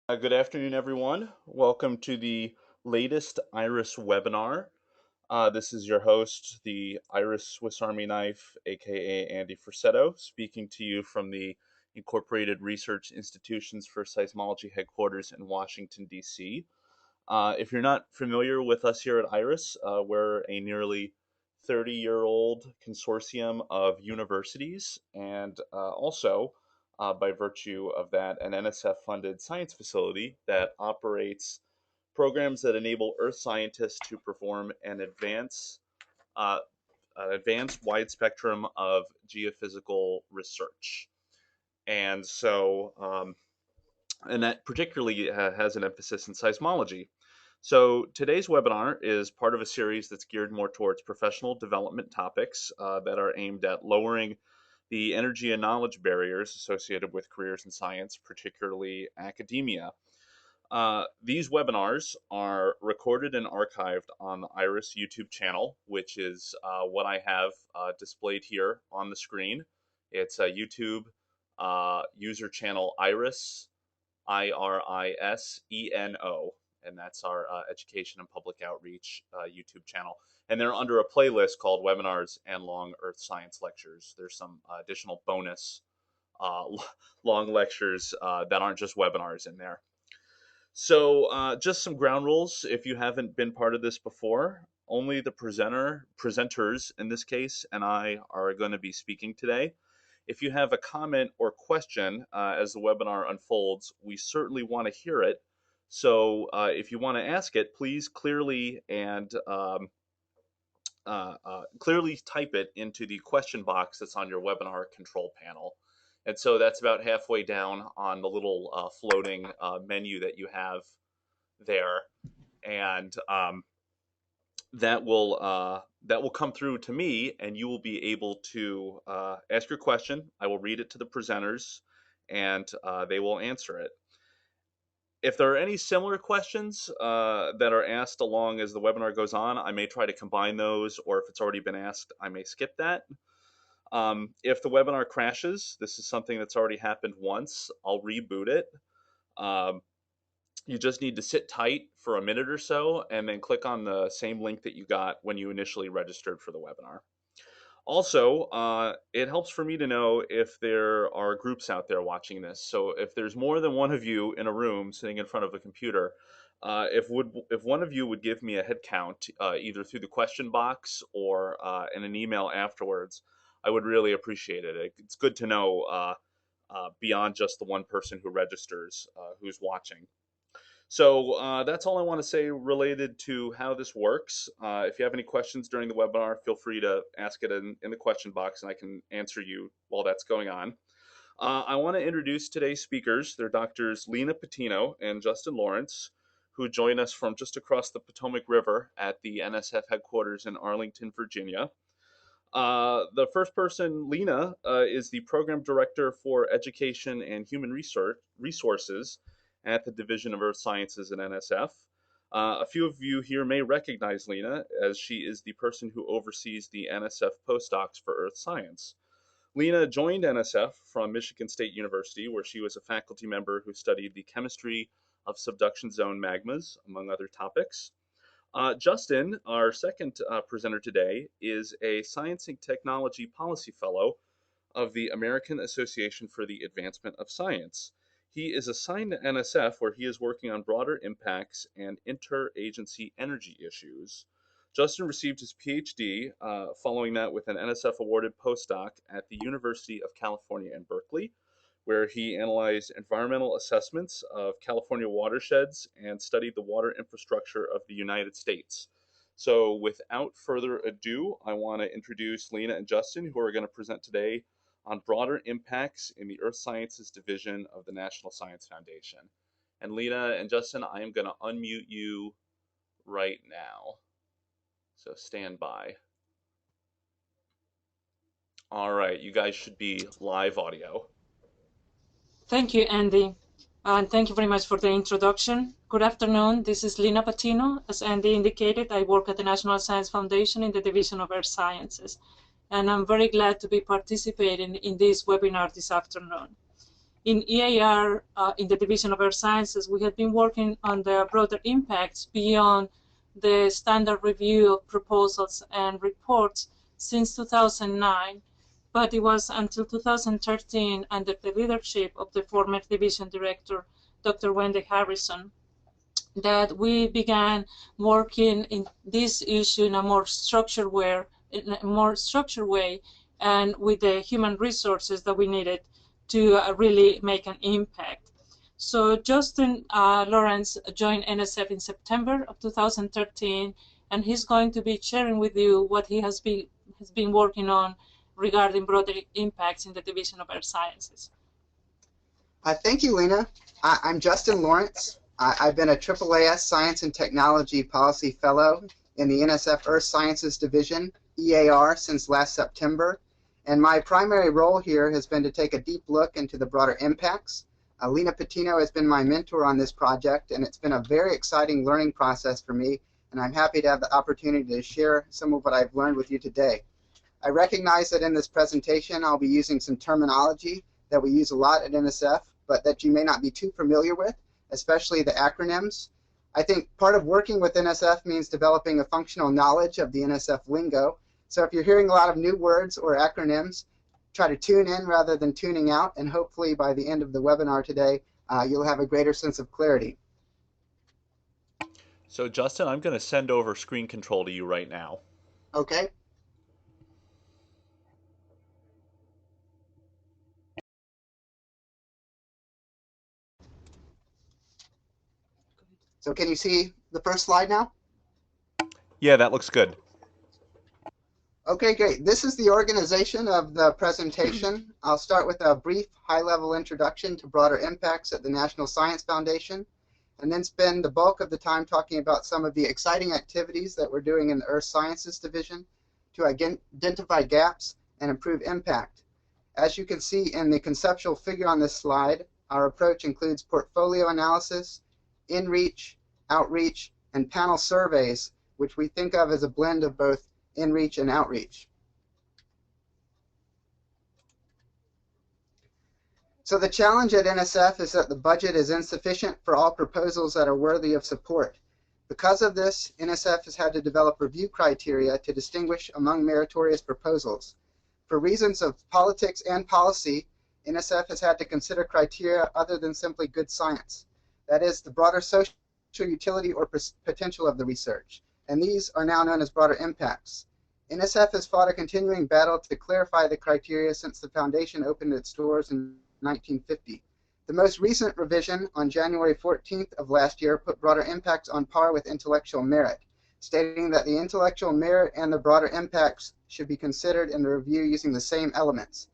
Good afternoon, everyone. Welcome to the latest IRIS webinar. This is your host, the IRIS Swiss Army Knife, aka Andy Frisetto, speaking to you from the Incorporated Research Institutions for Seismology headquarters in Washington, D.C. If you're not familiar with us here at IRIS, we're a nearly 30-year-old consortium of universities and also, by virtue of that, an NSF-funded science facility that operates programs that enable Earth scientists to perform uh, an advanced wide spectrum of geophysical research. And so, and that particularly has an emphasis in seismology. So today's webinar is part of a series that's geared more towards professional development topics that are aimed at lowering the energy and knowledge barriers associated with careers in science, particularly academia. These webinars are recorded and archived on the IRIS YouTube channel, which is what I have displayed here on the screen. It's a YouTube user channel IRISENO, and that's our education and public outreach YouTube channel. And they're under a playlist called Webinars and Long Earth Science Lectures. There's some additional bonus uh, long lectures that aren't just webinars in there. So, just some ground rules if you haven't been part of this before. Only the presenters in this case, and I are going to be speaking today. If you have a comment or question as the webinar unfolds, we certainly want to hear it. So, if you want to ask it, please clearly type it into the question box that's on your webinar control panel. And so that's about halfway down on the little floating menu that you have there, and that will come through to me, and you will be able to ask your question. I will read it to the presenters, and they will answer it. If there are any similar questions that are asked along as the webinar goes on, I may try to combine those, or if it's already been asked, I may skip that. If the webinar crashes, this is something that's already happened once, I'll reboot it. Um, you just need to sit tight for a minute or so and then click on the same link that you got when you initially registered for the webinar. Also, it helps for me to know if there are groups out there watching this. So if there's more than one of you in a room sitting in front of a computer, if one of you would give me a head count, either through the question box or in an email afterwards, I would really appreciate it. It's good to know beyond just the one person who registers who's watching. So that's all I want to say related to how this works. If you have any questions during the webinar, feel free to ask it in the question box and I can answer you while that's going on. I want to introduce today's speakers. They're doctors Lina Patino and Justin Lawrence, who join us from just across the Potomac River at the NSF headquarters in Arlington, Virginia. The first person, Lina, is the program director for education and human resources at the Division of Earth Sciences at NSF. A few of you here may recognize Lina, as she is the person who oversees the NSF postdocs for Earth Science. Lina joined NSF from Michigan State University, where she was a faculty member who studied the chemistry of subduction zone magmas, among other topics. Justin, our second presenter today, is a Science and Technology Policy Fellow of the American Association for the Advancement of Science. He is assigned to NSF, where he is working on broader impacts and interagency energy issues. Justin received his PhD following that with an NSF awarded postdoc at the University of California in Berkeley, where he analyzed environmental assessments of California watersheds and studied the water infrastructure of the United States. So without further ado, I want to introduce Lina and Justin, who are going to present today on broader impacts in the Earth Sciences Division of the National Science Foundation. And Lina and Justin, I am going to unmute you right now. So stand by. All right, you guys should be live audio. Thank you, Andy. And thank you very much for the introduction. Good afternoon. This is Lina Patino. As Andy indicated, I work at the National Science Foundation in the Division of Earth Sciences. And I'm very glad to be participating in this webinar this afternoon. In EAR, in the Division of Earth Sciences, we have been working on the broader impacts beyond the standard review of proposals and reports since 2009, but it was until 2013, under the leadership of the former division director, Dr. Wendy Harrison, that we began working in this issue in a more structured way, and with the human resources that we needed to really make an impact. So Justin Lawrence joined NSF in September of 2013, and he's going to be sharing with you what he has been working on regarding broader impacts in the Division of Earth Sciences. Thank you, Lina. I'm Justin Lawrence. I've been a AAAS Science and Technology Policy Fellow in the NSF Earth Sciences Division, EAR, since last September. And my primary role here has been to take a deep look into the broader impacts. Lina Patino has been my mentor on this project, and it's been a very exciting learning process for me, and I'm happy to have the opportunity to share some of what I've learned with you today. I recognize that in this presentation I'll be using some terminology that we use a lot at NSF, but that you may not be too familiar with, especially the acronyms. I think part of working with NSF means developing a functional knowledge of the NSF lingo. So if you're hearing a lot of new words or acronyms, try to tune in rather than tuning out, and hopefully by the end of the webinar today, you'll have a greater sense of clarity. So Justin, I'm going to send over screen control to you right now. Okay. So can you see the first slide now? Yeah, that looks good. Okay, great. This is the organization of the presentation. I'll start with a brief high-level introduction to broader impacts at the National Science Foundation, and then spend the bulk of the time talking about some of the exciting activities that we're doing in the Earth Sciences Division to identify gaps and improve impact. As you can see in the conceptual figure on this slide, our approach includes portfolio analysis, in-reach, outreach, and panel surveys, which we think of as a blend of both in-reach and outreach. So the challenge at NSF is that the budget is insufficient for all proposals that are worthy of support. Because of this, NSF has had to develop review criteria to distinguish among meritorious proposals. For reasons of politics and policy, NSF has had to consider criteria other than simply good science. That is, the broader social utility or potential of the research, and these are now known as broader impacts. NSF has fought a continuing battle to clarify the criteria since the Foundation opened its doors in 1950. The most recent revision on January 14th of last year put broader impacts on par with intellectual merit, stating that the intellectual merit and the broader impacts should be considered in the review using the same elements.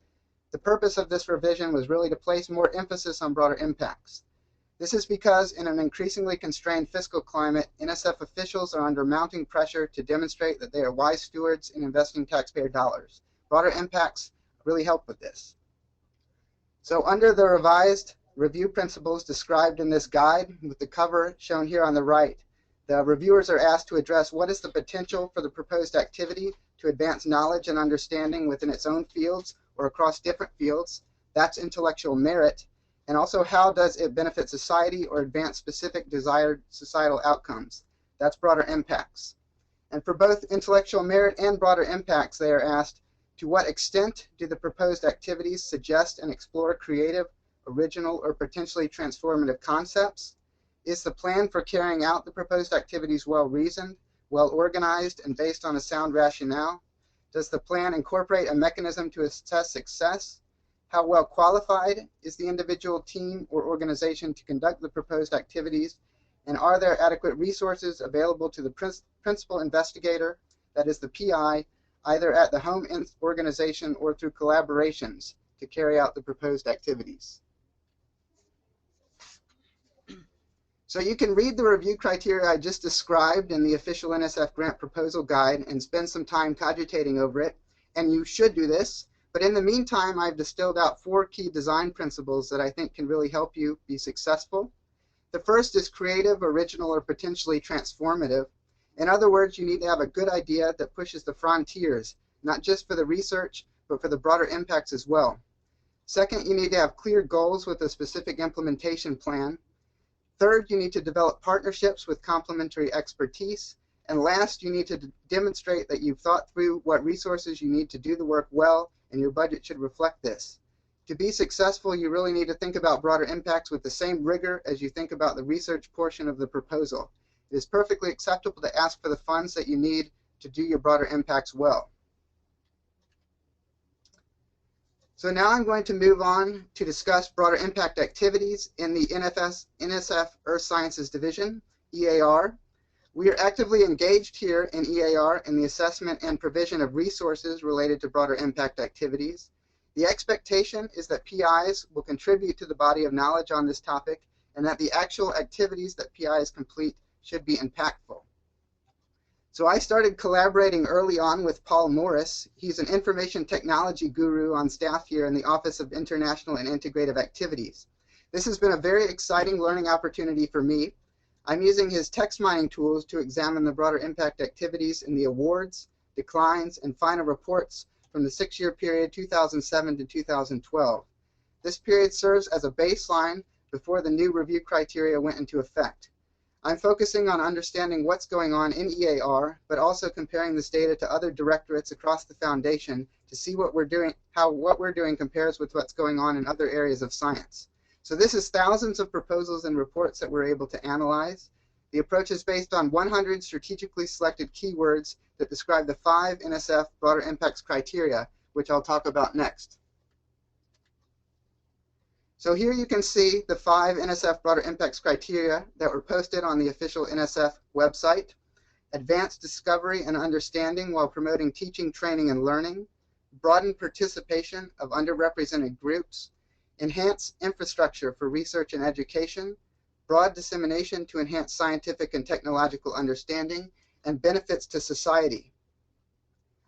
The purpose of this revision was really to place more emphasis on broader impacts. This is because in an increasingly constrained fiscal climate, NSF officials are under mounting pressure to demonstrate that they are wise stewards in investing taxpayer dollars. Broader impacts really help with this. So under the revised review principles described in this guide, with the cover shown here on the right, the reviewers are asked to address what is the potential for the proposed activity to advance knowledge and understanding within its own fields or across different fields. That's intellectual merit. And also, how does it benefit society or advance specific desired societal outcomes? That's broader impacts. And for both intellectual merit and broader impacts, they are asked, to what extent do the proposed activities suggest and explore creative, original, or potentially transformative concepts? Is the plan for carrying out the proposed activities well-reasoned, well-organized, and based on a sound rationale? Does the plan incorporate a mechanism to assess success? How well qualified is the individual team or organization to conduct the proposed activities? And are there adequate resources available to the principal investigator, that is the PI, either at the home organization or through collaborations to carry out the proposed activities? So you can read the review criteria I just described in the official NSF grant proposal guide and spend some time cogitating over it, and you should do this. But in the meantime, I've distilled out 4 key design principles that I think can really help you be successful. The first is creative, original, or potentially transformative. In other words, you need to have a good idea that pushes the frontiers, not just for the research, but for the broader impacts as well. Second, you need to have clear goals with a specific implementation plan. Third, you need to develop partnerships with complementary expertise. And last, you need to demonstrate that you've thought through what resources you need to do the work well, and your budget should reflect this. To be successful, you really need to think about broader impacts with the same rigor as you think about the research portion of the proposal. It is perfectly acceptable to ask for the funds that you need to do your broader impacts well. So now I'm going to move on to discuss broader impact activities in the NSF Earth Sciences Division, EAR. We are actively engaged here in EAR in the assessment and provision of resources related to broader impact activities. The expectation is that PIs will contribute to the body of knowledge on this topic, and that the actual activities that PIs complete should be impactful. So I started collaborating early on with Paul Morris. He's an information technology guru on staff here in the Office of International and Integrative Activities. This has been a very exciting learning opportunity for me. I'm using his text mining tools to examine the broader impact activities in the awards, declines, and final reports from the 6-year period 2007 to 2012. This period serves as a baseline before the new review criteria went into effect. I'm focusing on understanding what's going on in EAR, but also comparing this data to other directorates across the foundation to see what we're doing, how what we're doing compares with what's going on in other areas of science. So this is thousands of proposals and reports that we're able to analyze. The approach is based on 100 strategically selected keywords that describe the 5 NSF broader impacts criteria, which I'll talk about next. So here you can see the 5 NSF broader impacts criteria that were posted on the official NSF website. Advanced discovery and understanding while promoting teaching, training, and learning. Broaden participation of underrepresented groups. Enhance infrastructure for research and education. Broad dissemination to enhance scientific and technological understanding. And benefits to society.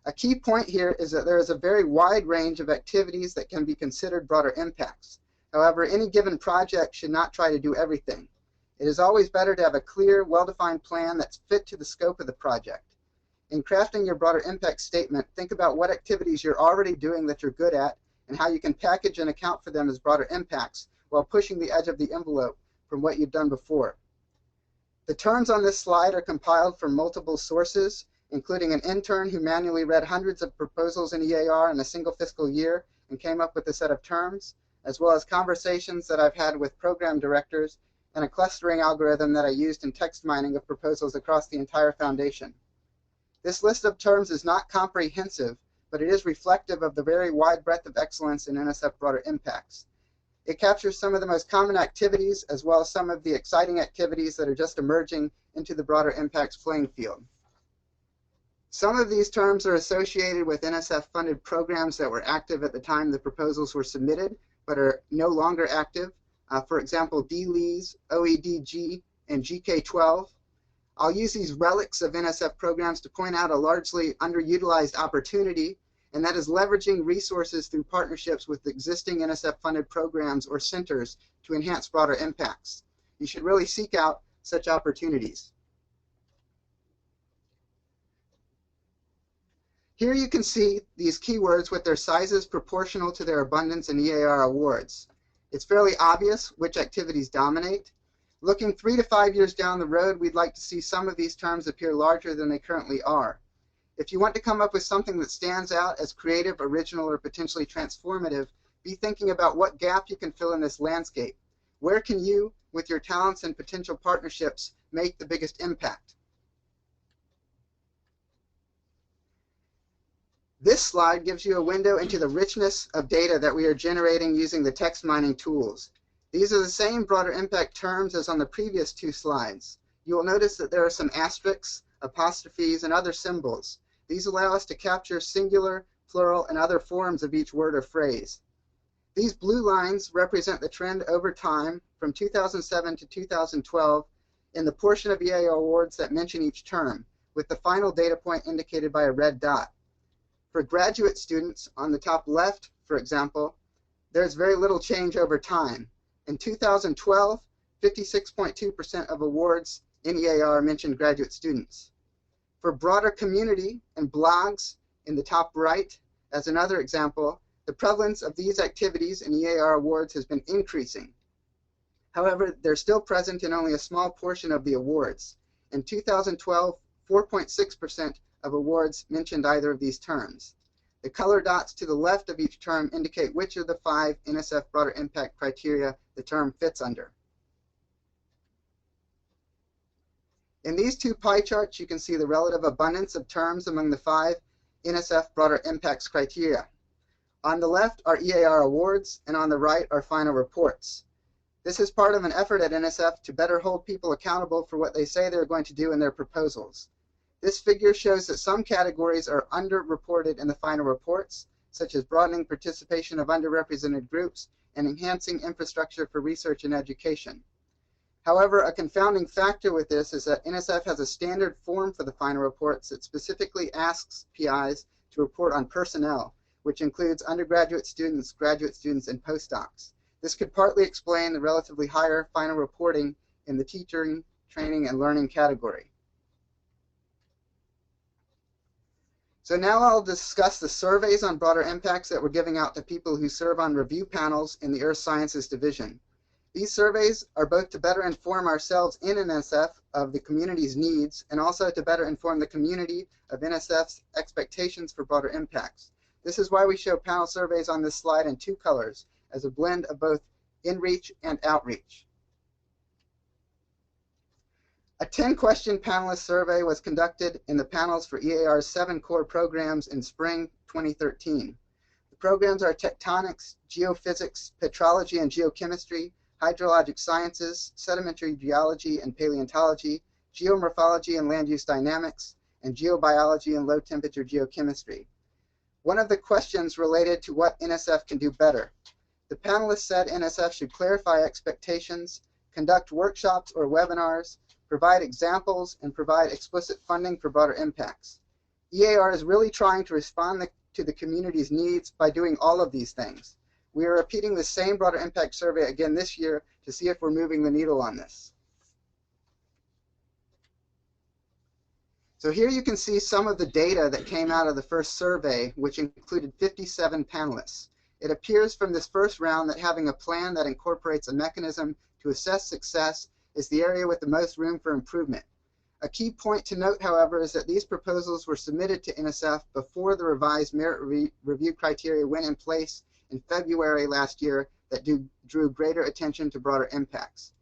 A key point here is that there is a very wide range of activities that can be considered broader impacts. However, any given project should not try to do everything. It is always better to have a clear, well-defined plan that's fit to the scope of the project. In crafting your broader impact statement, think about what activities you're already doing that you're good at and how you can package and account for them as broader impacts while pushing the edge of the envelope from what you've done before. The terms on this slide are compiled from multiple sources, including an intern who manually read hundreds of proposals in EAR in a single fiscal year and came up with a set of terms, as well as conversations that I've had with program directors and a clustering algorithm that I used in text mining of proposals across the entire foundation. This list of terms is not comprehensive, but it is reflective of the very wide breadth of excellence in NSF broader impacts. It captures some of the most common activities as well as some of the exciting activities that are just emerging into the broader impacts playing field. Some of these terms are associated with NSF-funded programs that were active at the time the proposals were submitted, but are no longer active. For example, DLEAS, OEDG, and GK12. I'll use these relics of NSF programs to point out a largely underutilized opportunity, and that is leveraging resources through partnerships with existing NSF-funded programs or centers to enhance broader impacts. You should really seek out such opportunities. Here you can see these keywords with their sizes proportional to their abundance in EAR awards. It's fairly obvious which activities dominate. Looking 3 to 5 years down the road, we'd like to see some of these terms appear larger than they currently are. If you want to come up with something that stands out as creative, original, or potentially transformative, be thinking about what gap you can fill in this landscape. Where can you, with your talents and potential partnerships, make the biggest impact? This slide gives you a window into the richness of data that we are generating using the text mining tools. These are the same broader impact terms as on the previous 2 slides. You will notice that there are some asterisks, apostrophes, and other symbols. These allow us to capture singular, plural, and other forms of each word or phrase. These blue lines represent the trend over time from 2007 to 2012 in the portion of EAR awards that mention each term, with the final data point indicated by a red dot. For graduate students, on the top left, for example, there's very little change over time. In 2012, 56.2% of awards in EAR mentioned graduate students. For broader community and blogs, in the top right, as another example, The prevalence of these activities in EAR awards has been increasing. However, they're still present in only a small portion of the awards. In 2012, 4.6% of awards mentioned either of these terms. The color dots to the left of each term indicate which of the 5 NSF broader impact criteria the term fits under. In these two pie charts, you can see the relative abundance of terms among the 5 NSF broader impacts criteria. On the left are EAR awards, and on the right are final reports. This is part of an effort at NSF to better hold people accountable for what they say they're going to do in their proposals. This figure shows that some categories are underreported in the final reports, such as broadening participation of underrepresented groups and enhancing infrastructure for research and education. However, a confounding factor with this is that NSF has a standard form for the final reports that specifically asks PIs to report on personnel, which includes undergraduate students, graduate students, and postdocs. This could partly explain the relatively higher final reporting in the teaching, training, and learning category. So now I'll discuss the surveys on broader impacts that we're giving out to people who serve on review panels in the Earth Sciences Division. These surveys are both to better inform ourselves in NSF of the community's needs and also to better inform the community of NSF's expectations for broader impacts. This is why we show panel surveys on this slide in 2 colors, as a blend of both in-reach and outreach. A 10-question panelist survey was conducted in the panels for EAR's 7 core programs in spring 2013. The programs are tectonics, geophysics, petrology and geochemistry, hydrologic sciences, sedimentary geology and paleontology, geomorphology and land use dynamics, and geobiology and low temperature geochemistry. One of the questions related to what NSF can do better. The panelists said NSF should clarify expectations, conduct workshops or webinars, provide examples, and provide explicit funding for broader impacts. EAR is really trying to respond to the community's needs by doing all of these things. We are repeating the same broader impact survey again this year to see if we're moving the needle on this. So here you can see some of the data that came out of the first survey, which included 57 panelists. It appears from this first round that having a plan that incorporates a mechanism to assess success is the area with the most room for improvement. A key point to note, however, is that these proposals were submitted to NSF before the revised merit review criteria went in place in February last year that drew greater attention to broader impacts.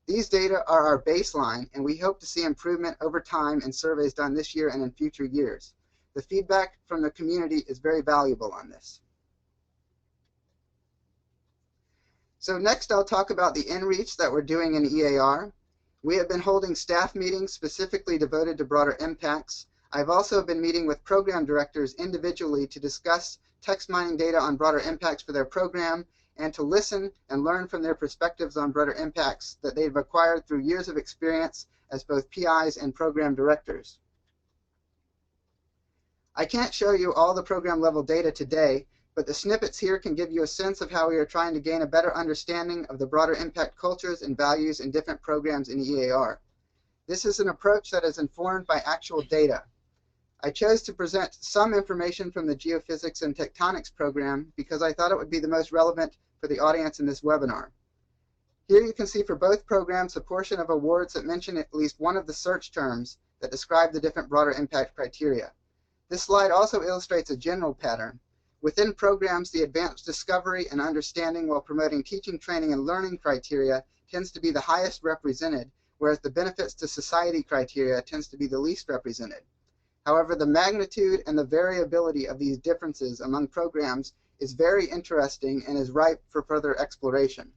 These data are our baseline, and we hope to see improvement over time in surveys done this year and in future years. The feedback from the community is very valuable on this. So next I'll talk about the in-reach that we're doing in EAR. We have been holding staff meetings specifically devoted to broader impacts. I've also been meeting with program directors individually to discuss text mining data on broader impacts for their program and to listen and learn from their perspectives on broader impacts that they've acquired through years of experience as both PIs and program directors. I can't show you all the program level data today, but the snippets here can give you a sense of how we are trying to gain a better understanding of the broader impact cultures and values in different programs in EAR. This is an approach that is informed by actual data. I chose to present some information from the Geophysics and Tectonics program because I thought it would be the most relevant for the audience in this webinar. Here you can see for both programs a portion of awards that mention at least one of the search terms that describe the different broader impact criteria. This slide also illustrates a general pattern. Within programs, the advanced discovery and understanding while promoting teaching, training, and learning criteria tends to be the highest represented, whereas the benefits to society criteria tends to be the least represented. However, the magnitude and the variability of these differences among programs is very interesting and is ripe for further exploration.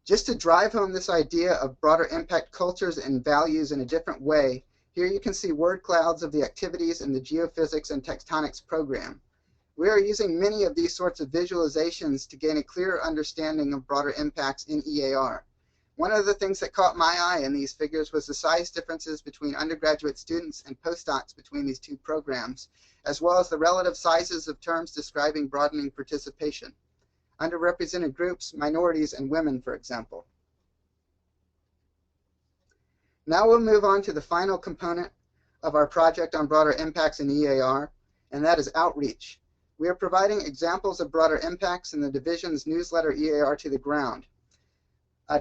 Just to drive home this idea of broader impact cultures and values in a different way, here you can see word clouds of the activities in the Geophysics and Tectonics program. We are using many of these sorts of visualizations to gain a clearer understanding of broader impacts in EAR. One of the things that caught my eye in these figures was the size differences between undergraduate students and postdocs between these two programs, as well as the relative sizes of terms describing broadening participation. Underrepresented groups, minorities, and women, for example. Now we'll move on to the final component of our project on broader impacts in EAR, and that is outreach. We are providing examples of broader impacts in the division's newsletter EAR to the ground.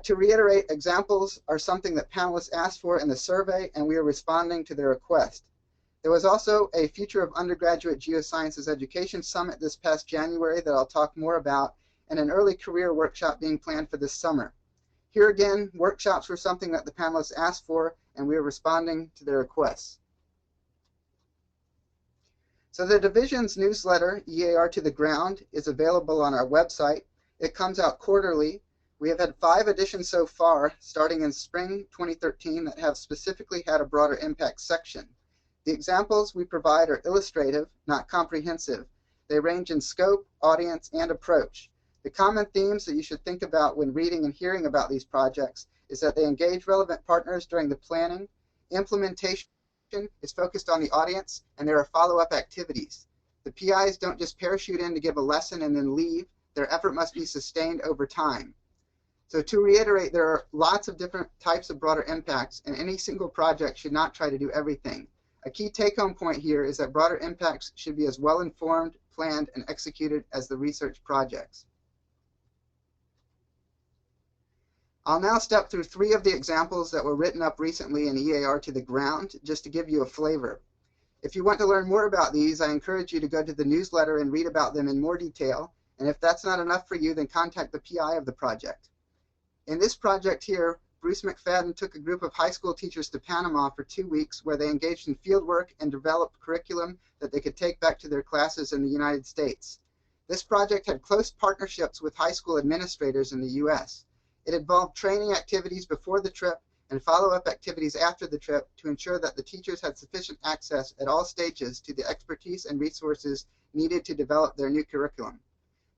To reiterate, examples are something that panelists asked for in the survey, and we are responding to their request. There was also a Future of Undergraduate Geosciences Education Summit this past January that I'll talk more about, and an early career workshop being planned for this summer. Here again, workshops were something that the panelists asked for, and we are responding to their requests. So the division's newsletter, EAR to the Ground, is available on our website. It comes out quarterly. We have had 5 editions so far, starting in spring 2013, that have specifically had a broader impact section. The examples we provide are illustrative, not comprehensive. They range in scope, audience, and approach. The common themes that you should think about when reading and hearing about these projects is that they engage relevant partners during the planning, implementation is focused on the audience, and there are follow-up activities. The PIs don't just parachute in to give a lesson and then leave. Their effort must be sustained over time. So to reiterate, there are lots of different types of broader impacts, and any single project should not try to do everything. A key take-home point here is that broader impacts should be as well-informed, planned, and executed as the research projects. I'll now step through 3 of the examples that were written up recently in EAR to the Ground, just to give you a flavor. If you want to learn more about these, I encourage you to go to the newsletter and read about them in more detail, and if that's not enough for you, then contact the PI of the project. In this project here, Bruce McFadden took a group of high school teachers to Panama for 2 weeks where they engaged in field work and developed curriculum that they could take back to their classes in the United States. This project had close partnerships with high school administrators in the U.S. It involved training activities before the trip and follow-up activities after the trip to ensure that the teachers had sufficient access at all stages to the expertise and resources needed to develop their new curriculum.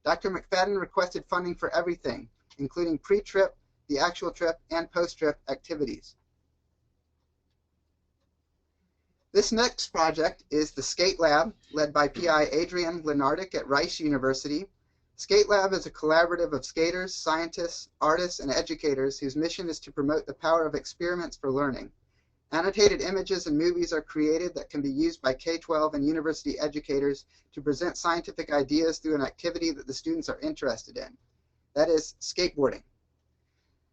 Dr. McFadden requested funding for everything, including pre-trip, the actual trip, and post-trip activities. This next project is the Skate Lab, led by PI Adrian Lenardic at Rice University. Skate Lab is a collaborative of skaters, scientists, artists, and educators whose mission is to promote the power of experiments for learning. Annotated images and movies are created that can be used by K-12 and university educators to present scientific ideas through an activity that the students are interested in. That is, skateboarding.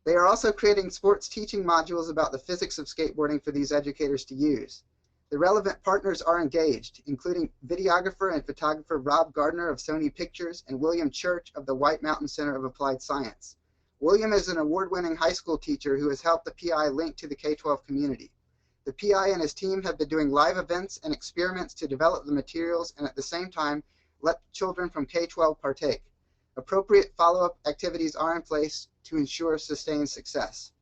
They are also creating sports teaching modules about the physics of skateboarding for these educators to use. The relevant partners are engaged, including videographer and photographer Rob Gardner of Sony Pictures and William Church of the White Mountain Center of Applied Science. William is an award-winning high school teacher who has helped the PI link to the K-12 community. The PI and his team have been doing live events and experiments to develop the materials and at the same time let children from K-12 partake. Appropriate follow-up activities are in place to ensure sustained success.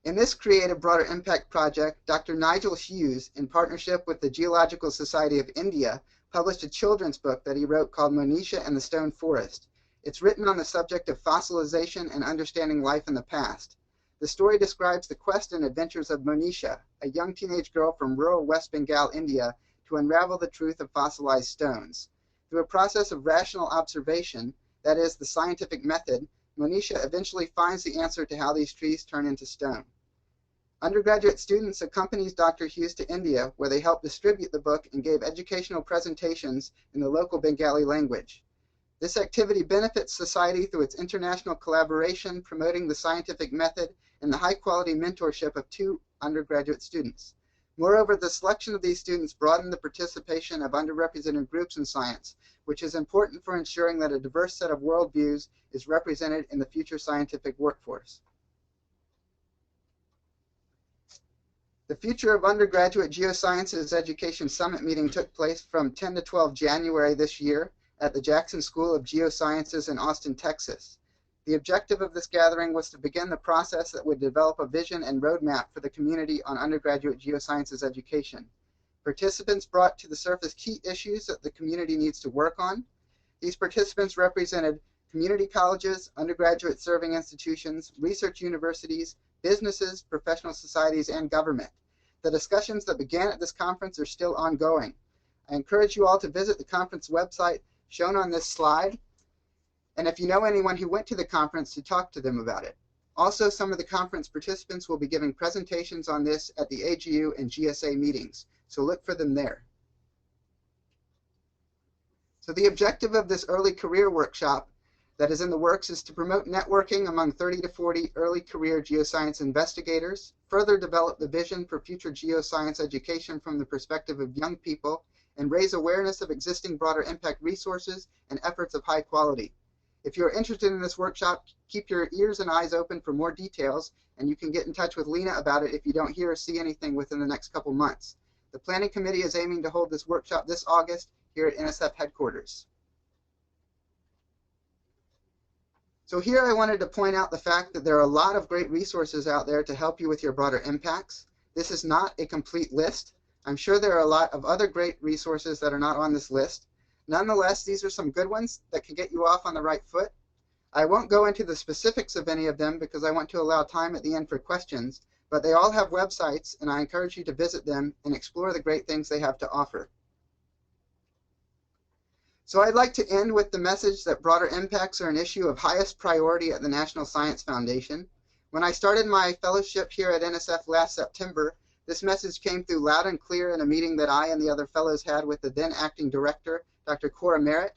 In this creative broader impact project, Dr. Nigel Hughes, in partnership with the Geological Society of India, published a children's book that he wrote called Monisha and the Stone Forest. It's written on the subject of fossilization and understanding life in the past. The story describes the quest and adventures of Monisha, a young teenage girl from rural West Bengal, India, to unravel the truth of fossilized stones. Through a process of rational observation, that is, the scientific method, Monisha eventually finds the answer to how these trees turn into stone. Undergraduate students accompanied Dr. Hughes to India, where they helped distribute the book and gave educational presentations in the local Bengali language. This activity benefits society through its international collaboration, promoting the scientific method and the high-quality mentorship of 2 undergraduate students. Moreover, the selection of these students broadened the participation of underrepresented groups in science, which is important for ensuring that a diverse set of worldviews is represented in the future scientific workforce. The Future of Undergraduate Geosciences Education Summit meeting took place from 10 to 12 January this year at the Jackson School of Geosciences in Austin, Texas. The objective of this gathering was to begin the process that would develop a vision and roadmap for the community on undergraduate geosciences education. Participants brought to the surface key issues that the community needs to work on. These participants represented community colleges, undergraduate serving institutions, research universities, businesses, professional societies, and government. The discussions that began at this conference are still ongoing. I encourage you all to visit the conference website shown on this slide, and if you know anyone who went to the conference, to talk to them about it. Also, some of the conference participants will be giving presentations on this at the AGU and GSA meetings, so look for them there. So the objective of this early career workshop that is in the works is to promote networking among 30 to 40 early career geoscience investigators, further develop the vision for future geoscience education from the perspective of young people, and raise awareness of existing broader impact resources and efforts of high quality. If you're interested in this workshop, keep your ears and eyes open for more details, and you can get in touch with Lina about it if you don't hear or see anything within the next couple months. The Planning Committee is aiming to hold this workshop this August here at NSF headquarters. So here I wanted to point out the fact that there are a lot of great resources out there to help you with your broader impacts. This is not a complete list. I'm sure there are a lot of other great resources that are not on this list. Nonetheless, these are some good ones that can get you off on the right foot. I won't go into the specifics of any of them because I want to allow time at the end for questions, but they all have websites, and I encourage you to visit them and explore the great things they have to offer. So I'd like to end with the message that broader impacts are an issue of highest priority at the National Science Foundation. When I started my fellowship here at NSF last September, this message came through loud and clear in a meeting that I and the other fellows had with the then acting director, Dr. Cora Merritt.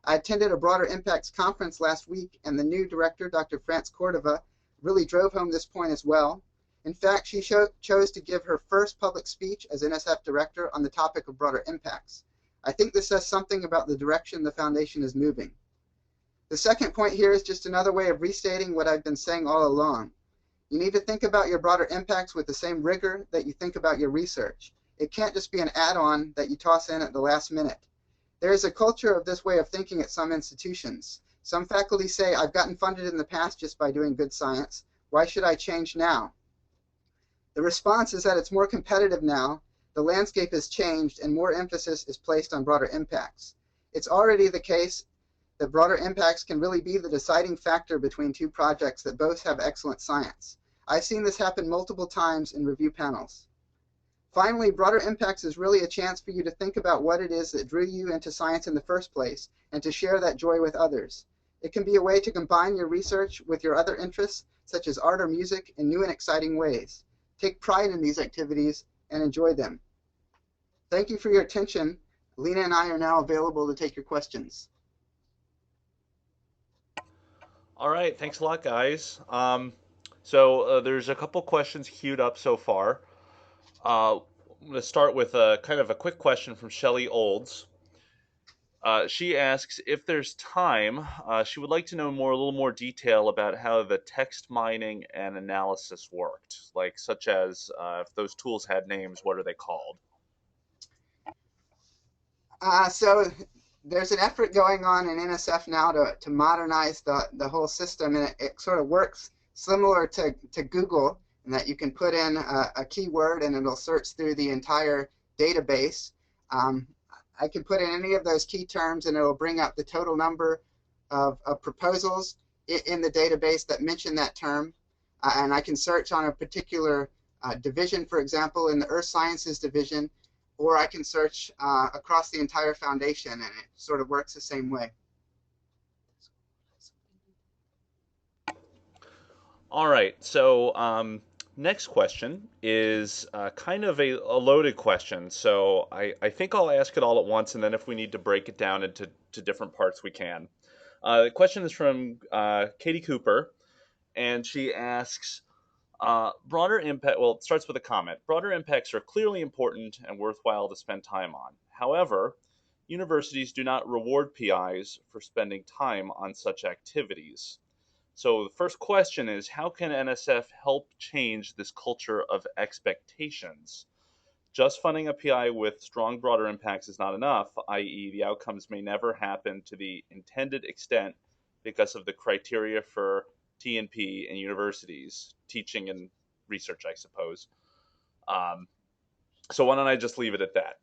I attended a broader impacts conference last week, and the new director, Dr. France Cordova, really drove home this point as well. In fact, she chose to give her first public speech as NSF director on the topic of broader impacts. I think this says something about the direction the foundation is moving. The second point here is just another way of restating what I've been saying all along. You need to think about your broader impacts with the same rigor that you think about your research. It can't just be an add-on that you toss in at the last minute. There is a culture of this way of thinking at some institutions. Some faculty say, I've gotten funded in the past just by doing good science. Why should I change now? The response is that it's more competitive now. The landscape has changed and more emphasis is placed on broader impacts. It's already the case that broader impacts can really be the deciding factor between two projects that both have excellent science. I've seen this happen multiple times in review panels. Finally, broader impacts is really a chance for you to think about what it is that drew you into science in the first place and to share that joy with others. It can be a way to combine your research with your other interests, such as art or music, in new and exciting ways. Take pride in these activities and enjoy them. Thank you for your attention. Lina and I are now available to take your questions. All right, thanks a lot, guys. There's a couple questions queued up so far. I'm going to start with a kind of a quick question from Shelley Olds. She asks if there's time. She would like to know a little more detail about how the text mining and analysis worked, like such as if those tools had names, what are they called? So there's an effort going on in NSF now to modernize the whole system, and it sort of works similar to Google in that you can put in a keyword and it'll search through the entire database. I can put in any of those key terms and it'll bring up the total number of proposals in the database that mention that term. And I can search on a particular division, for example, in the Earth Sciences division, or I can search across the entire foundation, and it sort of works the same way. All right, so next question is kind of a loaded question. So I think I'll ask it all at once, and then if we need to break it down into different parts, we can. The question is from Katie Cooper, and she asks, broader impact, well, it starts with a comment. Broader impacts are clearly important and worthwhile to spend time on. However, universities do not reward PIs for spending time on such activities. So the first question is, how can NSF help change this culture of expectations? Just funding a PI with strong broader impacts is not enough, i.e. the outcomes may never happen to the intended extent because of the criteria for T&P in universities, teaching and research, I suppose. So why don't I just leave it at that?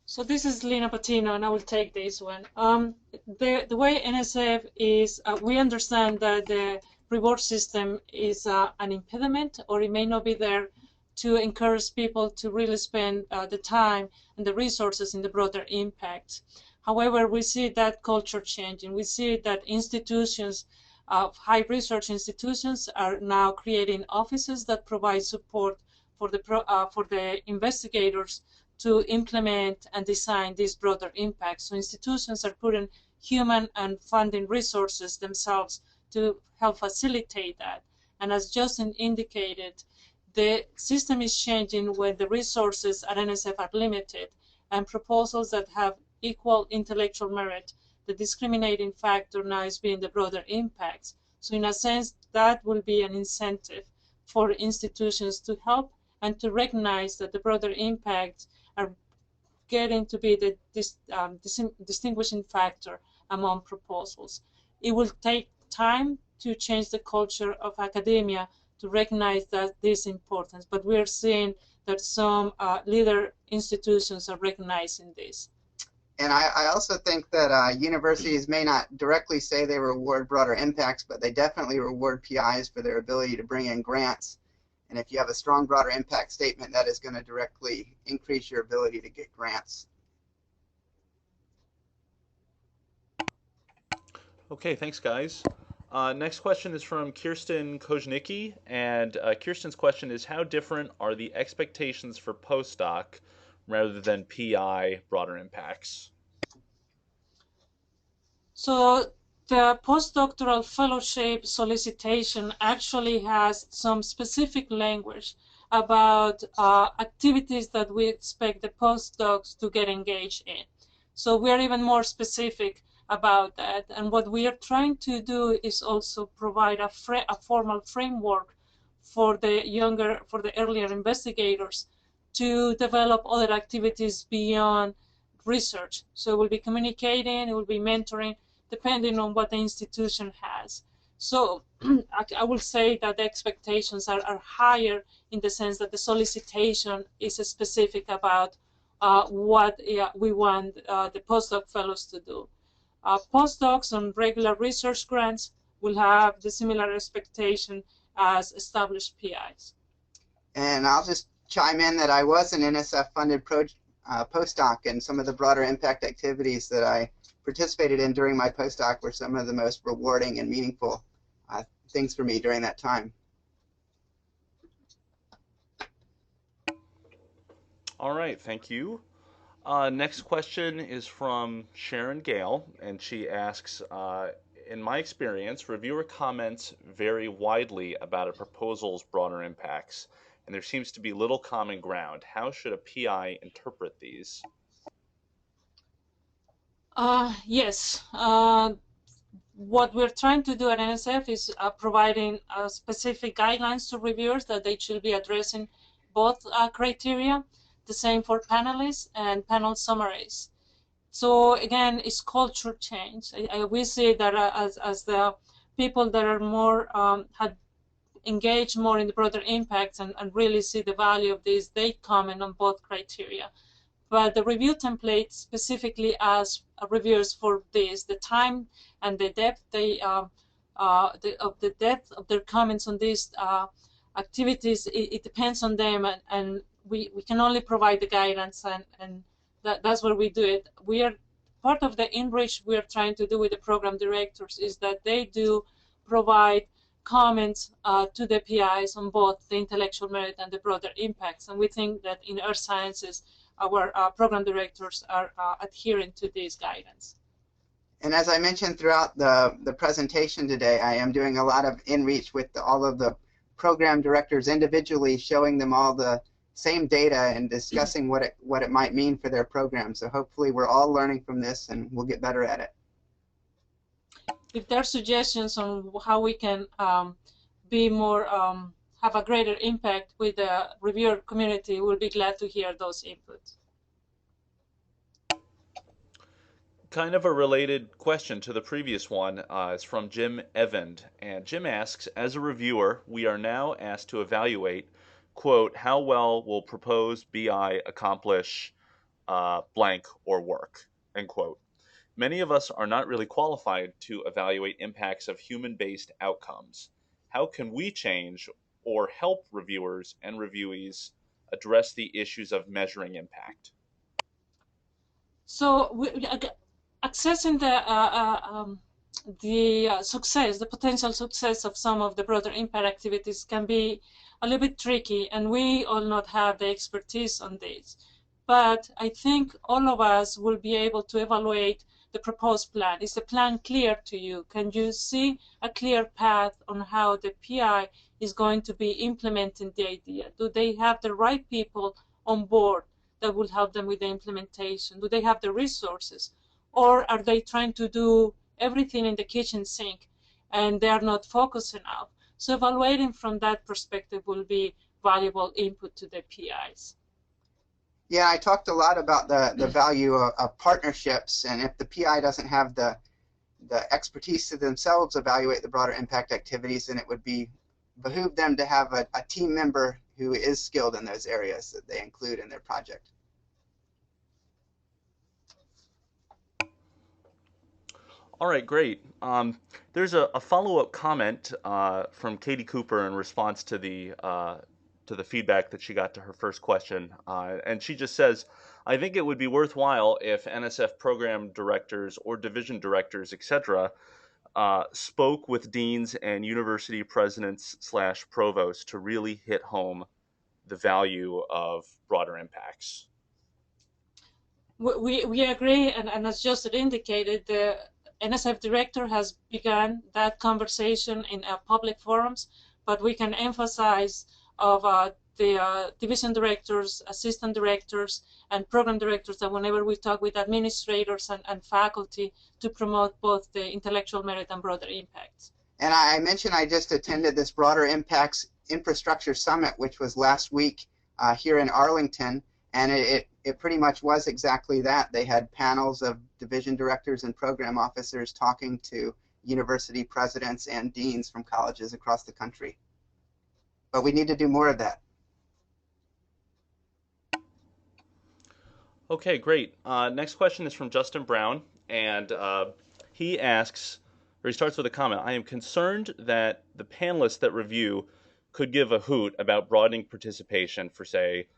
So this is Lina Patino, and I will take this one. The way NSF is, we understand that the reward system is an impediment, or it may not be there to encourage people to really spend the time and the resources in the broader impact. However, we see that culture changing. We see that institutions, high research institutions, are now creating offices that provide support for the investigators to implement and design these broader impacts. So institutions are putting human and funding resources themselves to help facilitate that. And as Justin indicated, the system is changing when the resources at NSF are limited, and proposals that have equal intellectual merit, the discriminating factor now is being the broader impacts. So in a sense, that will be an incentive for institutions to help and to recognize that the broader impacts are getting to be the distinguishing factor among proposals. It will take time to change the culture of academia to recognize that this importance, but we're seeing that some leader institutions are recognizing this. And I also think that universities may not directly say they reward broader impacts, but they definitely reward PIs for their ability to bring in grants. And if you have a strong broader impact statement, that is going to directly increase your ability to get grants. Okay, thanks, guys. Next question is from Kirsten Koznicki, and Kirsten's question is, how different are the expectations for postdoc rather than PI broader impacts? So the postdoctoral fellowship solicitation actually has some specific language about activities that we expect the postdocs to get engaged in. So we are even more specific about that. And what we are trying to do is also provide a formal framework for the earlier investigators to develop other activities beyond research. So we'll be communicating, it will be mentoring, depending on what the institution has. So I will say that the expectations are higher in the sense that the solicitation is specific about what we want the postdoc fellows to do. Postdocs on regular research grants will have the similar expectation as established PIs. And I'll just chime in that I was an NSF-funded postdoc, and some of the broader impact activities that I participated in during my postdoc were some of the most rewarding and meaningful things for me during that time. All right, thank you. Next question is from Sharon Gale, and she asks, in my experience, reviewer comments vary widely about a proposal's broader impacts, and there seems to be little common ground. How should a PI interpret these? Yes. What we're trying to do at NSF is providing specific guidelines to reviewers that they should be addressing both criteria, the same for panelists and panel summaries. So again, it's culture change. We see that as the people that are more had engaged more in the broader impacts and really see the value of this, they comment on both criteria. But the review template specifically asks reviewers for this, the time and the depth of the depth of their comments on these activities. It depends on them, and we can only provide the guidance, and that's where we do it. We are part of the enrich we are trying to do with the program directors is that they do provide comments to the PIs on both the intellectual merit and the broader impacts, and we think that in earth sciences our program directors are adhering to this guidance. And as I mentioned throughout the presentation today, I am doing a lot of in-reach with all of the program directors individually, showing them all the same data and discussing what it might mean for their program. So hopefully we're all learning from this and we'll get better at it. If there are suggestions on how we can be more, have a greater impact with the reviewer community, we'll be glad to hear those inputs. Kind of a related question to the previous one is from Jim Evand, and Jim asks, as a reviewer, we are now asked to evaluate, quote, how well will proposed BI accomplish blank or work, end quote. Many of us are not really qualified to evaluate impacts of human-based outcomes. How can we change or help reviewers and reviewees address the issues of measuring impact? So accessing the success, the potential success of some of the broader impact activities can be a little bit tricky, and we all not have the expertise on this. but I think all of us will be able to evaluate the proposed plan. Is the plan clear to you? Can you see a clear path on how the PI is going to be implementing the idea? Do they have the right people on board that will help them with the implementation? Do they have the resources? Or are they trying to do everything in the kitchen sink and they are not focused enough? So evaluating from that perspective will be valuable input to the PIs. Yeah, I talked a lot about the value of partnerships, and if the PI doesn't have the expertise to themselves evaluate the broader impact activities, then it would behoove them to have a team member who is skilled in those areas that they include in their project. All right, great. There's a follow-up comment from Katie Cooper in response to the feedback that she got to her first question, and she just says, "I think it would be worthwhile if NSF program directors or division directors, etc., spoke with deans and university presidents / provosts to really hit home the value of broader impacts." We agree, and as just indicated, the NSF director has begun that conversation in public forums, but we can emphasize of the division directors, assistant directors, and program directors that whenever we talk with administrators and faculty to promote both the intellectual merit and broader impacts. And I mentioned I just attended this Broader Impacts Infrastructure Summit, which was last week here in Arlington, and it pretty much was exactly that. They had panels of division directors and program officers talking to university presidents and deans from colleges across the country. But we need to do more of that. Okay, great. Next question is from Justin Brown, and he asks, or he starts with a comment: "I am concerned that the panelists that review could give a hoot about broadening participation for, say,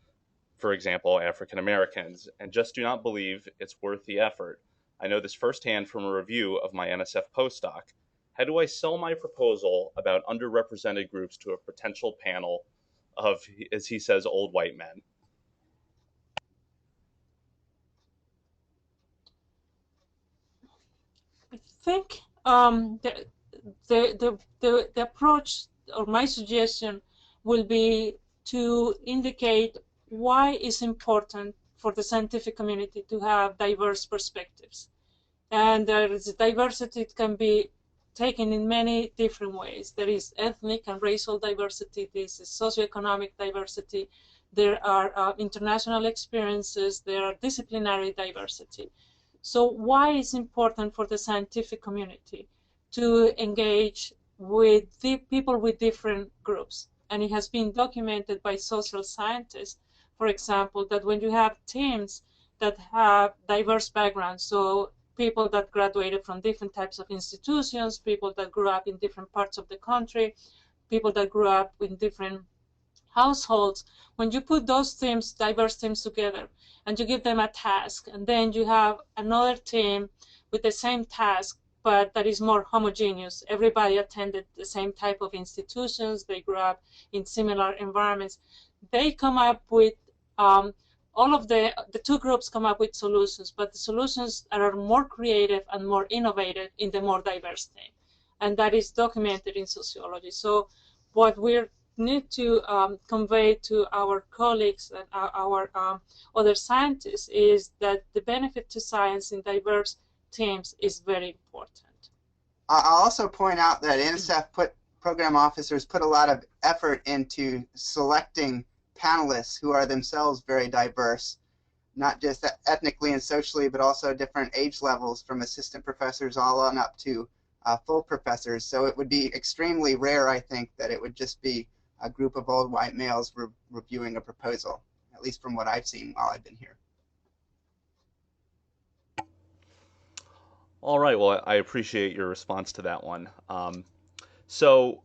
for example, African Americans, and just do not believe it's worth the effort. I know this firsthand from a review of my NSF postdoc. How do I sell my proposal about underrepresented groups to a potential panel of, as he says, old white men?" I think the approach or my suggestion will be to indicate why it's important for the scientific community to have diverse perspectives. And there is diversity, it can be taken in many different ways. There is ethnic and racial diversity, there is socioeconomic diversity, there are international experiences, there are disciplinary diversity. So why is it important for the scientific community to engage with the people with different groups? And it has been documented by social scientists, for example, that when you have teams that have diverse backgrounds, so people that graduated from different types of institutions, people that grew up in different parts of the country, people that grew up in different households, when you put those teams, diverse teams together, and you give them a task, and then you have another team with the same task, but that is more homogeneous. Everybody attended the same type of institutions, they grew up in similar environments. They come up with, all of the two groups come up with solutions, but the solutions are more creative and more innovative in the more diverse team. And that is documented in sociology. So what we're need to convey to our colleagues and our other scientists is that the benefit to science in diverse teams is very important. I'll also point out that NSF program officers put a lot of effort into selecting panelists who are themselves very diverse, not just ethnically and socially, but also different age levels, from assistant professors all on up to full professors. So it would be extremely rare, I think, that it would just be a group of old white males reviewing a proposal, at least from what I've seen while I've been here. All right, well, I appreciate your response to that one. So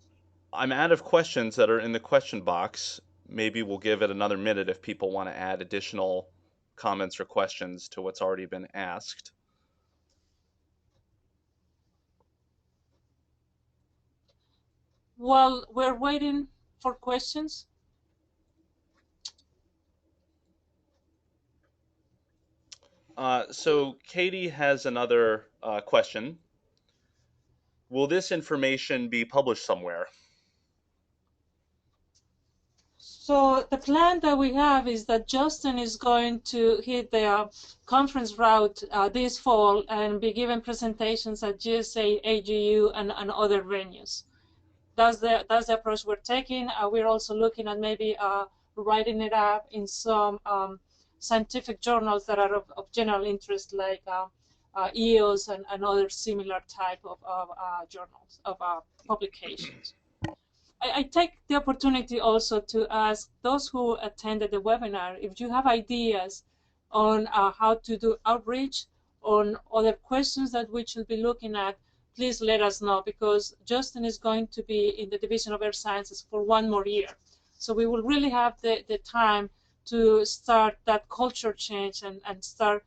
I'm out of questions that are in the question box. Maybe we'll give it another minute if people want to add additional comments or questions to what's already been asked. While we're waiting for questions, So Katie has another question. Will this information be published somewhere? So the plan that we have is that Justin is going to hit the conference route this fall and be giving presentations at GSA, AGU, and other venues. That's the approach we're taking. We're also looking at maybe writing it up in some scientific journals that are of general interest, like EOS and other similar type of journals, of publications. I take the opportunity also to ask those who attended the webinar, if you have ideas on how to do outreach, on other questions that we should be looking at, please let us know, because Justin is going to be in the Division of Earth Sciences for 1 more year. So we will really have the time to start that culture change and start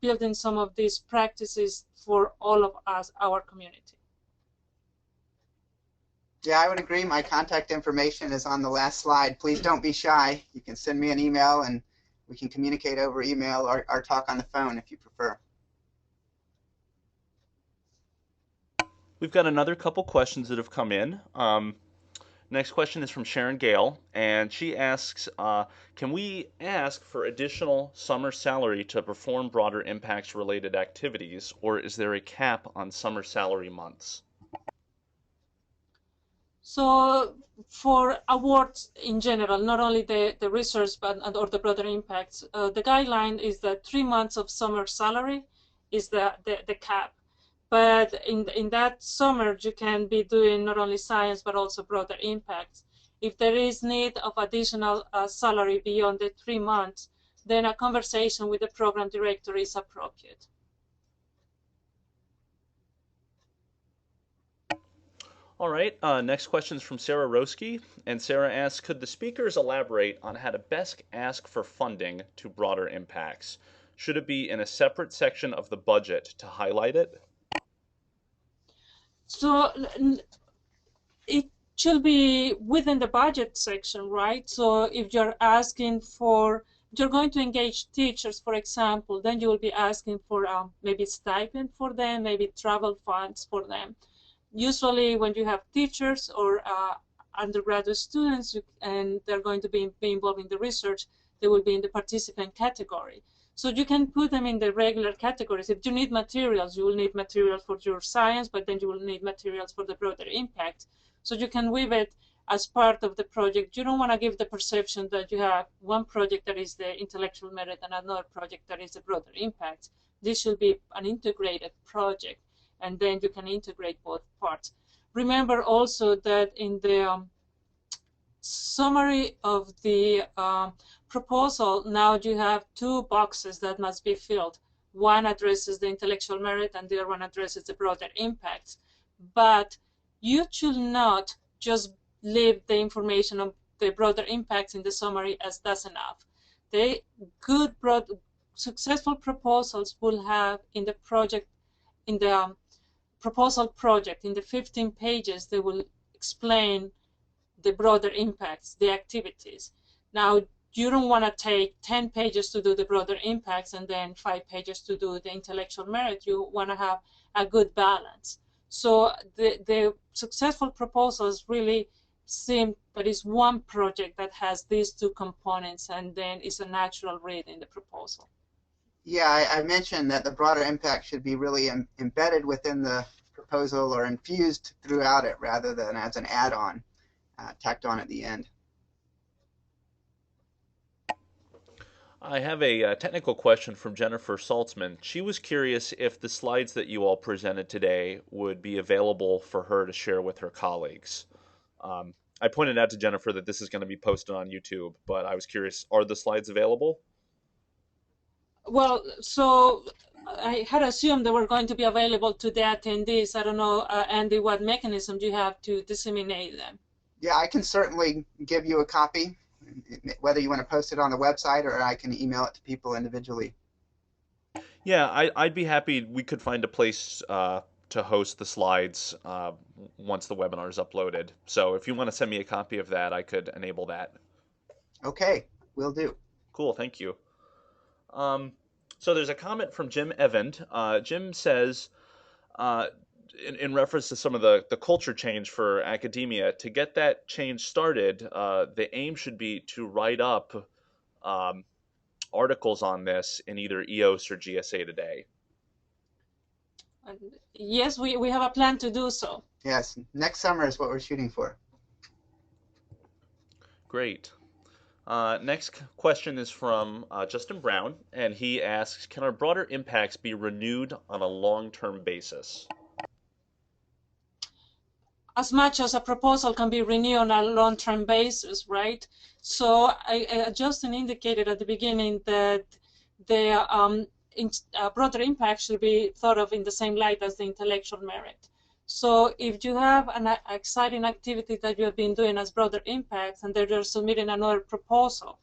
building some of these practices for all of us, our community. Yeah, I would agree. My contact information is on the last slide. Please don't be shy. You can send me an email and we can communicate over email or talk on the phone if you prefer. We've got another couple questions that have come in. Next question is from Sharon Gale, and she asks, can we ask for additional summer salary to perform broader impacts-related activities, or is there a cap on summer salary months? So for awards in general, not only the research or the broader impacts, the guideline is that 3 months of summer salary is the cap. But in that summer, you can be doing not only science but also broader impacts. If there is need of additional salary beyond the 3 months, then a conversation with the program director is appropriate. All right, next question is from Sarah Roski, and Sarah asks, could the speakers elaborate on how to best ask for funding to broader impacts? Should it be in a separate section of the budget to highlight it? So it should be within the budget section, right? So if you're asking for, you're going to engage teachers, for example, then you will be asking for maybe stipend for them, maybe travel funds for them. Usually when you have teachers or undergraduate students and they're going to be involved in the research, they will be in the participant category. So you can put them in the regular categories. If you need materials, you will need materials for your science, but then you will need materials for the broader impact. So you can weave it as part of the project. You don't want to give the perception that you have one project that is the intellectual merit and another project that is the broader impact. This should be an integrated project, and then you can integrate both parts. Remember also that in the summary of the proposal, now you have 2 boxes that must be filled. One addresses the intellectual merit and the other one addresses the broader impacts. But you should not just leave the information on the broader impacts in the summary as that's enough. The good, broad, successful proposals will have in the project, in the proposal project, in the 15 pages, they will explain the broader impacts, the activities. Now, you don't want to take 10 pages to do the broader impacts and then 5 pages to do the intellectual merit. You want to have a good balance. So the successful proposals really seem that is one project that has these 2 components, and then it's a natural read in the proposal. Yeah, I mentioned that the broader impact should be really embedded within the proposal or infused throughout it rather than as an add-on tacked on at the end. I have a technical question from Jennifer Saltzman. She was curious if the slides that you all presented today would be available for her to share with her colleagues. I pointed out to Jennifer that this is going to be posted on YouTube, but I was curious, are the slides available? Well, so I had assumed they were going to be available to the attendees. I don't know, Andy, what mechanism do you have to disseminate them? Yeah, I can certainly give you a copy, whether you want to post it on the website or I can email it to people individually. Yeah, I'd be happy. We could find a place to host the slides once the webinar is uploaded. So if you want to send me a copy of that, I could enable that. Okay, will do. Cool, thank you. Um, So there's a comment from Jim Evans. Jim says, uh, in reference to some of the culture change for academia, to get that change started, the aim should be to write up um, articles on this in either EOS or GSA Today. Yes, we have a plan to do so. Yes, next summer is what we're shooting for. Great. Next question is from Justin Brown, and he asks, can our broader impacts be renewed on a long-term basis? As much as a proposal can be renewed on a long-term basis, right? So Justin indicated at the beginning that the broader impact should be thought of in the same light as the intellectual merit. So if you have an exciting activity that you have been doing as broader impacts and then you're submitting another proposal,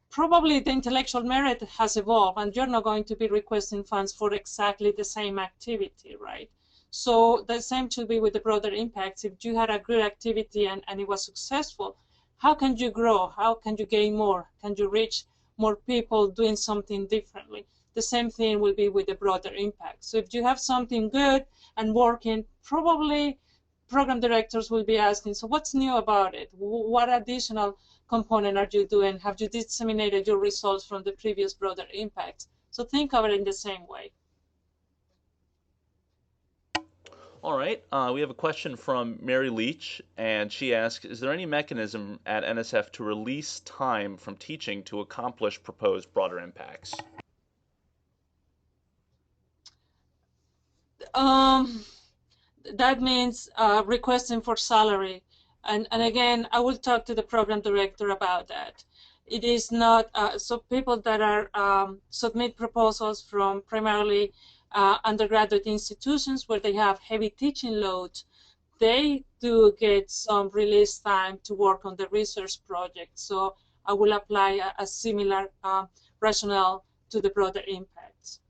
probably the intellectual merit has evolved and you're not going to be requesting funds for exactly the same activity, right? So the same should be with the broader impacts. If you had a good activity and it was successful, how can you grow? How can you gain more? Can you reach more people doing something differently? The same thing will be with the broader impact. So if you have something good and working, probably program directors will be asking, so what's new about it? What additional component are you doing? Have you disseminated your results from the previous broader impacts? So think of it in the same way. All right. We have a question from Mary Leach, and she asks, is there any mechanism at NSF to release time from teaching to accomplish proposed broader impacts? That means requesting for salary. And again, I will talk to the program director about that. It is not, so people that are submit proposals from primarily undergraduate institutions where they have heavy teaching loads, they do get some release time to work on the research project. So I will apply a similar rationale to the broader impacts.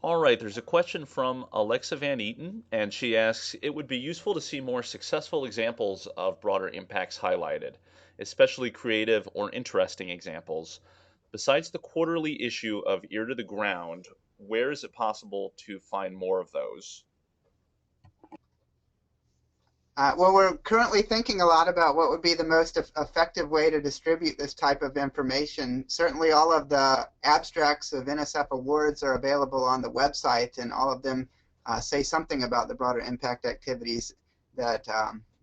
All right, there's a question from Alexa Van Eaton, and she asks, it would be useful to see more successful examples of broader impacts highlighted, especially creative or interesting examples. Besides the quarterly issue of Ear to the Ground, where is it possible to find more of those? Well, we're currently thinking a lot about what would be the most effective way to distribute this type of information. Certainly all of the abstracts of NSF awards are available on the website, and all of them say something about the broader impact activities that,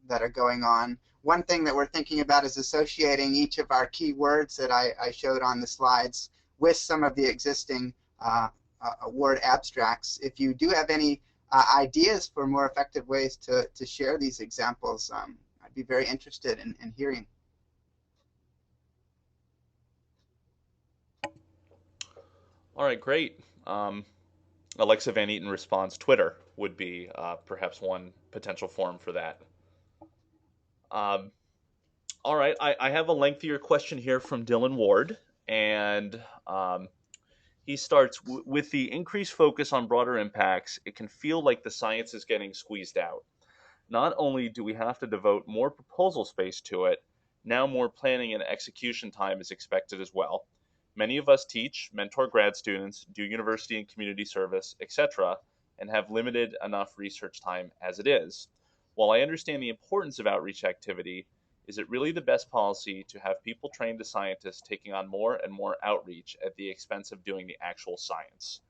that are going on. One thing that we're thinking about is associating each of our keywords that I showed on the slides with some of the existing award abstracts. If you do have any ideas for more effective ways to share these examples, I'd be very interested in hearing. All right, great. Alexa Van Eaton responds, Twitter would be perhaps one potential forum for that. All right, I have a lengthier question here from Dylan Ward, and he starts, with the increased focus on broader impacts, it can feel like the science is getting squeezed out. Not only do we have to devote more proposal space to it, now more planning and execution time is expected as well. Many of us teach, mentor grad students, do university and community service, etc., and have limited enough research time as it is. While I understand the importance of outreach activity, is it really the best policy to have people trained as scientists taking on more and more outreach at the expense of doing the actual science?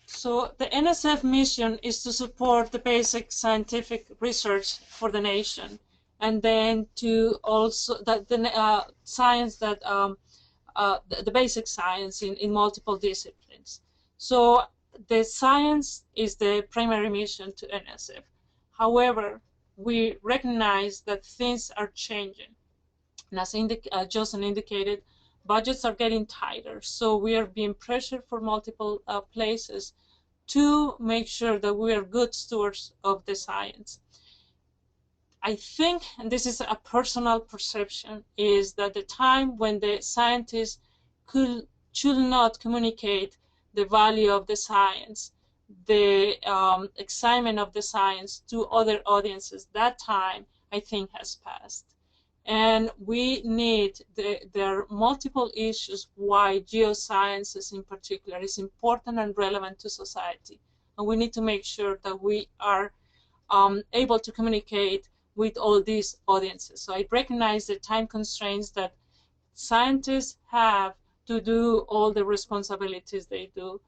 So the NSF mission is to support the basic scientific research for the nation, and then to also the science that the basic science in multiple disciplines. So the science is the primary mission to NSF. However, we recognize that things are changing. And as Johnson indicated, budgets are getting tighter. So we are being pressured for multiple places to make sure that we are good stewards of the science. I think, and this is a personal perception, is that the time when the scientists should not communicate the value of the science, the excitement of the science to other audiences, that time I think, has passed. And we need, there are multiple issues why geosciences in particular is important and relevant to society. And we need to make sure that we are able to communicate with all these audiences. So I recognize the time constraints that scientists have to do all the responsibilities they do.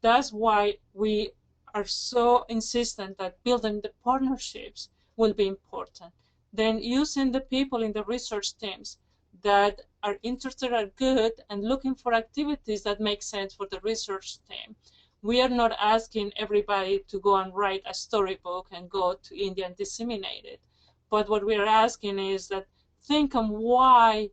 That's why we are so insistent that building the partnerships will be important. Then using the people in the research teams that are interested, are good, and looking for activities that make sense for the research team. We are not asking everybody to go and write a storybook and go to India and disseminate it. But what we are asking is that think on why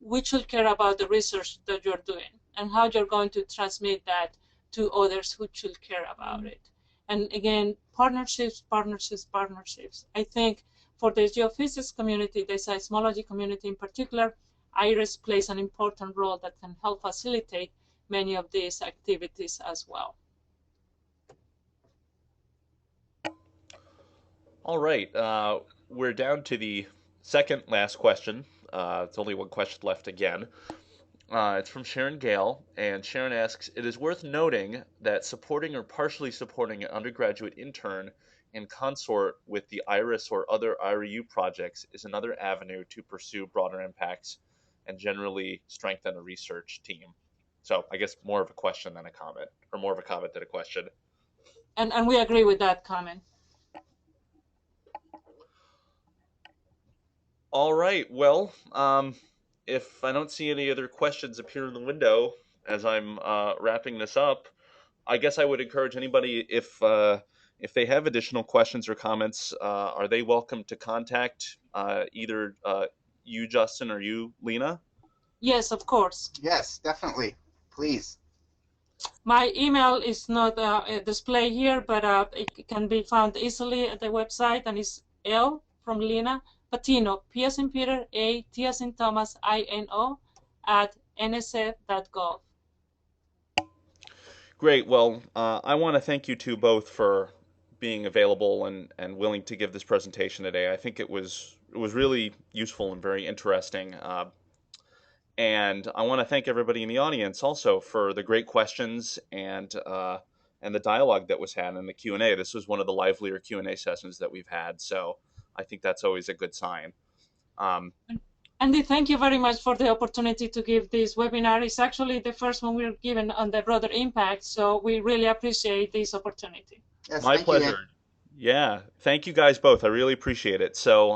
we should care about the research that you're doing and how you're going to transmit that to others who should care about it. And again, partnerships, partnerships, partnerships. I think for the geophysics community, the seismology community in particular, IRIS plays an important role that can help facilitate many of these activities as well. All right. We're down to the second last question. It's only one question left again. It's from Sharon Gale, and Sharon asks, it is worth noting that supporting or partially supporting an undergraduate intern in consort with the IRIS or other IRU projects is another avenue to pursue broader impacts and generally strengthen a research team. So I guess more of a question than a comment, or more of a comment than a question. And we agree with that comment. All right. Well, if I don't see any other questions appear in the window as I'm wrapping this up, I guess I would encourage anybody if they have additional questions or comments, are they welcome to contact either you, Justin, or you, Lina? Yes, of course. Yes, definitely. Please. My email is not displayed here, but it can be found easily at the website, and it's L from Lina, Patino, P as in Peter, A, T as in Thomas, INO, at nsf.gov. Great. Well, I want to thank you two both for being available and willing to give this presentation today. I think it was really useful and very interesting. And I want to thank everybody in the audience also for the great questions and the dialogue that was had in the Q&A. This was one of the livelier Q&A sessions that we've had, so I think that's always a good sign. Andy, thank you very much for the opportunity to give this webinar. It's actually the first one we're given on the broader impact, so we really appreciate this opportunity. Yes, My thank you. pleasure. Yeah, thank you guys both. I really appreciate it. So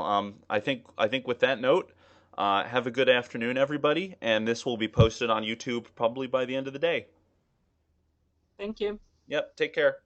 I think with that note, have a good afternoon, everybody, and this will be posted on YouTube probably by the end of the day. Thank you. Yep, take care.